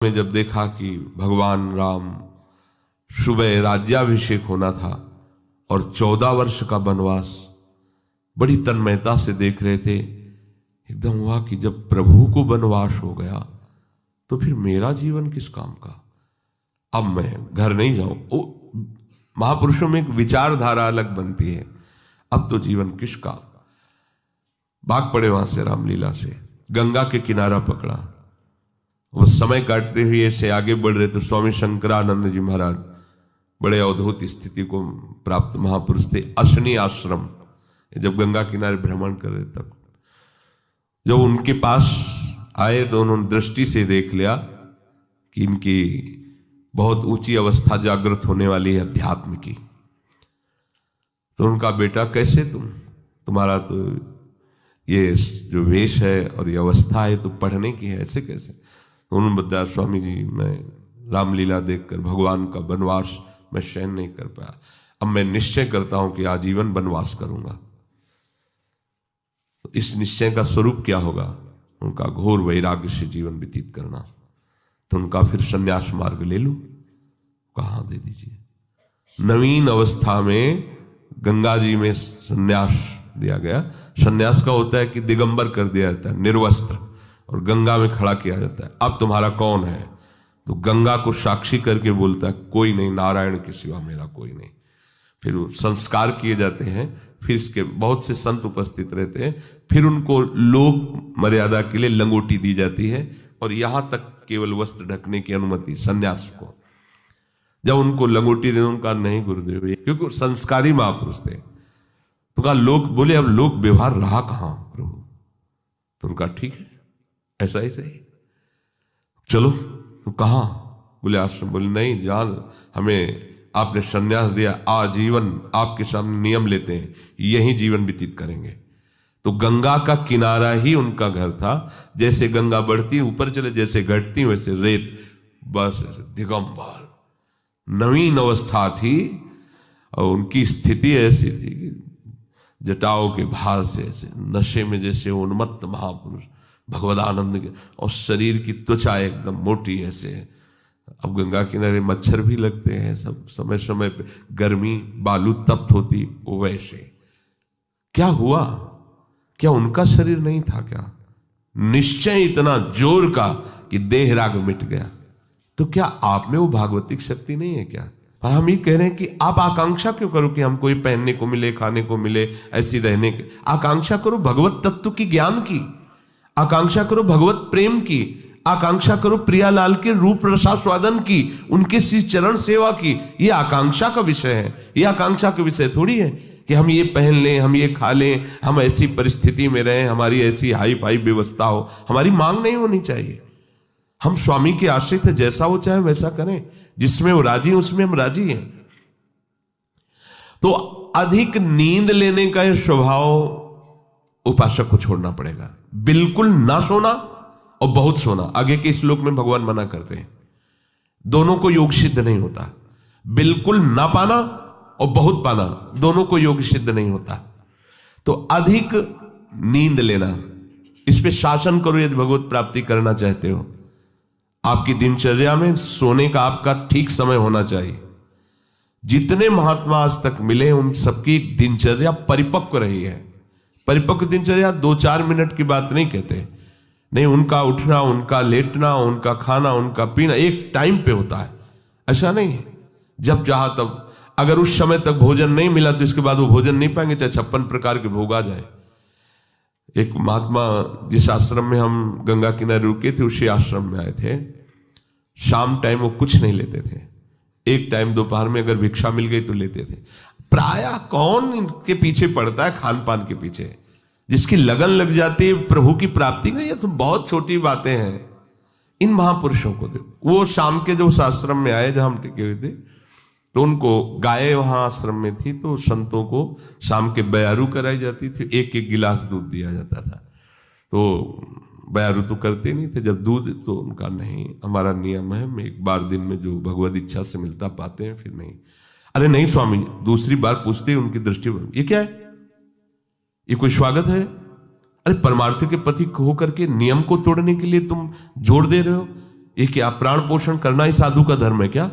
में जब देखा कि भगवान राम सुबह राज्याभिषेक होना था और 14 वर्ष का वनवास बड़ी तन्मयता से देख रहे थे। एकदम हुआ कि जब प्रभु को वनवास हो गया तो फिर मेरा जीवन किस काम का। अब मैं घर नहीं जाऊं। महापुरुषों में एक विचारधारा अलग बनती है। अब तो जीवन किस काम। भाग पड़े वहां से रामलीला से, गंगा के किनारा पकड़ा। वो समय काटते हुए ऐसे आगे बढ़ रहे तो स्वामी शंकरानंद जी महाराज बड़े अवधूत स्थिति को प्राप्त महापुरुष थे। अशनी आश्रम जब गंगा किनारे भ्रमण कर रहे तब जब उनके पास आए तो उन्होंने दृष्टि से देख लिया कि इनकी बहुत ऊंची अवस्था जागृत होने वाली है अध्यात्म की। तो उनका बेटा कैसे तुम्हारा तो ये जो वेश है और ये अवस्था है तो पढ़ने की है, ऐसे कैसे। तो उन्होंने बताया स्वामी जी मैं रामलीला देखकर भगवान का वनवास मैं सहन नहीं कर पाया। अब मैं निश्चय करता हूं कि आजीवन वनवास करूंगा। तो इस निश्चय का स्वरूप क्या होगा? उनका घोर वैराग्य से जीवन व्यतीत करना। तो उनका फिर संन्यास मार्ग ले लूं? कहाँ दे दीजिए। नवीन अवस्था में गंगा जी में संन्यास दिया गया। संन्यास का होता है कि दिगंबर कर दिया जाता है, निर्वस्त्र, और गंगा में खड़ा किया जाता है। अब तुम्हारा कौन है? तो गंगा को साक्षी करके बोलता है कोई नहीं, नारायण के सिवा मेरा कोई नहीं। फिर वो संस्कार किए जाते हैं। फिर इसके बहुत से संत उपस्थित रहते हैं। फिर उनको लोक मर्यादा के लिए लंगोटी दी जाती है और यहां तक केवल वस्त्र ढकने की अनुमति सन्यास को। जब उनको लंगोटी देने उनका नहीं गुरुदेव, क्योंकि संस्कारी महापुरुष थे। तो कहा लोग बोले अब लोक व्यवहार रहा कहां प्रभु? तो उनका ठीक है ऐसा ही सही, चलो। तो कहां? बोले आश्रम। बोले नहीं जान, हमें आपने संन्यास दिया, आजीवन आपके सामने नियम लेते हैं, यही जीवन व्यतीत करेंगे। तो गंगा का किनारा ही उनका घर था। जैसे गंगा बढ़ती ऊपर चले, जैसे घटती वैसे रेत, बस ऐसे दिगंबर नवीन अवस्था थी। और उनकी स्थिति ऐसी थी कि जटाओं के भार से ऐसे नशे में जैसे उन्मत्त महापुरुष भगवदानंद के, और शरीर की त्वचा एकदम मोटी ऐसे। अब गंगा किनारे मच्छर भी लगते हैं, सब समय समय पे गर्मी, बालू तप्त होती, वो वैसे। क्या हुआ? क्या उनका शरीर नहीं था क्या? निश्चय इतना जोर का कि देह राग मिट गया। तो क्या आप में वो भागवतिक शक्ति नहीं है क्या? पर हम ये कह रहे हैं कि आप आकांक्षा क्यों करो कि हमको ये पहनने को मिले, खाने को मिले, ऐसी रहने की आकांक्षा करो। भगवत तत्व की ज्ञान की आकांक्षा करो, भगवत प्रेम की आकांक्षा करो, प्रियालाल के रूप रसास्वादन की, उनके श्री चरण सेवा की। ये आकांक्षा का विषय है। ये आकांक्षा का विषय थोड़ी है कि हम ये पहन लें, हम ये खा लें, हम ऐसी परिस्थिति में रहें, हमारी ऐसी हाई फाई व्यवस्था हो। हमारी मांग नहीं होनी चाहिए। हम स्वामी के आश्रित है, जैसा वो चाहे वैसा करें, जिसमें वो राजी उसमें हम राजी हैं। तो अधिक नींद लेने का यह स्वभाव उपासक को छोड़ना पड़ेगा। बिल्कुल ना सोना और बहुत सोना, आगे के श्लोक में भगवान मना करते हैं। दोनों को योग सिद्ध नहीं होता। बिल्कुल ना पाना और बहुत पाना, दोनों को योग सिद्ध नहीं होता। तो अधिक नींद लेना, इस पे शासन करो यदि भगवत प्राप्ति करना चाहते हो। आपकी दिनचर्या में सोने का आपका ठीक समय होना चाहिए। जितने महात्मा आज तक मिले उन सबकी दिनचर्या परिपक्व रही है। परिपक्व दिनचर्या 2-4 मिनट की बात नहीं कहते, नहीं, उनका उठना, उनका लेटना, उनका खाना, उनका पीना एक टाइम पे होता है। ऐसा नहीं है जब चाहा तब। अगर उस समय तक भोजन नहीं मिला तो इसके बाद वो भोजन नहीं पाएंगे, चाहे 56 प्रकार के भोग आ जाए। एक महात्मा जिस आश्रम में हम गंगा किनारे रुके थे उसी आश्रम में आए थे। शाम टाइम वो कुछ नहीं लेते थे। एक टाइम दोपहर में अगर भिक्षा मिल गई तो लेते थे। प्रायः कौन इनके पीछे पड़ता है खान पान के पीछे? जिसकी लगन लग जाती है प्रभु की प्राप्ति का, ये तो बहुत छोटी बातें हैं। इन महापुरुषों को देखो। वो शाम के जो उस आश्रम में आए जहां हम टिके हुए थे, तो उनको गाय वहां आश्रम में थी, तो संतों को शाम के बयारू कराई जाती थी, एक एक गिलास दूध दिया जाता था। तो बयारू तो करते नहीं थे। जब दूध, तो उनका नहीं, हमारा नियम है, मैं एक बार दिन में जो भगवत इच्छा से मिलता पाते हैं, फिर नहीं। अरे नहीं स्वामी, दूसरी बार पूछते हैं, उनकी दृष्टि ये क्या है? ये कोई स्वागत है? अरे परमार्थ के पति होकर के नियम को तोड़ने के लिए तुम जोड़ दे रहे हो। ये क्या प्राण पोषण करना ही साधु का धर्म है क्या?